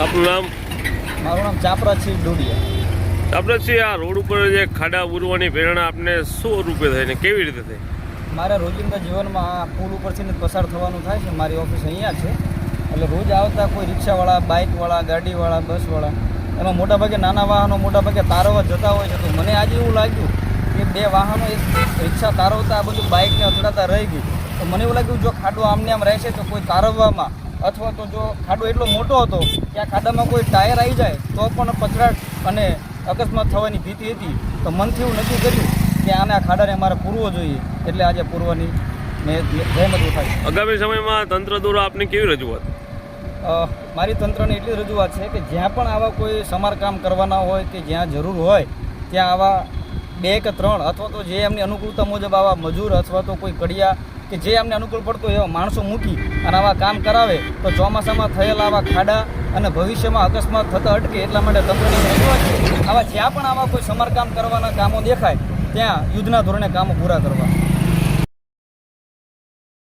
આપનું નામ? મારું નામ ચાપરાજી ડોડિયા. ચાપરાજી, આ રોડ ઉપર જે ખાડા પૂરવાની પ્રેરણા આપને શું રૂપે થઈ ને કેવી રીતે થઈ? મારા રોજિંદા જીવનમાં આ પુલ ઉપરથી જ પસાર થવાનું થાય છે. મારી ઓફિસ અહીંયા છે, એટલે રોજ આવતા કોઈ રિક્ષાવાળા, બાઇકવાળા, ગાડીવાળા, બસવાળા, એમાં મોટાભાગે નાના વાહનો મોટાભાગે તારવવા જતા હોય છે. તો મને આજે એવું લાગ્યું કે બે વાહનો એક રિક્ષા તારવતા આ બધું બાઇકને અથડાતા રહી ગઈ. તો મને એવું લાગ્યું જો ખાડો આમને આમ રહેશે તો કોઈ તારવવામાં, અથવા તો જો ખાડો એટલો મોટો હતો કે આ ખાડામાં કોઈ ટાયર આવી જાય તો પણ પછડાટ અને અકસ્માત થવાની ભીતિ હતી. તો મનથી એવું નક્કી કર્યું કે આને આ ખાડાને અમારે પૂરવો જોઈએ, એટલે આજે પૂરવાની મેં જહેમત ઉઠાવી. આગામી સમયમાં તંત્ર દ્વારા આપની કેવી રજૂઆત? મારી તંત્રને એટલી રજૂઆત છે કે જ્યાં પણ આવા કોઈ સમારકામ કરવાના હોય કે જ્યાં જરૂર હોય ત્યાં આવા 2 કે 3 અથવા તો જે એમની અનુકૂળતા મુજબ આવા મજૂર અથવા તો કોઈ કડિયા કે જે એમને અનુકૂળ પડતો એવા માણસો મૂકી અને આવા કામ કરાવે તો ચોમાસામાં થયેલા આવા ખાડા અને ભવિષ્યમાં અકસ્માત થતા અટકે. એટલા માટે તંત્રની રજૂઆત છે આવા જ્યાં પણ આવા કોઈ સમારકામ કરવાના કામો દેખાય ત્યાં યુદ્ધના ધોરણે કામો પૂરા કરવા.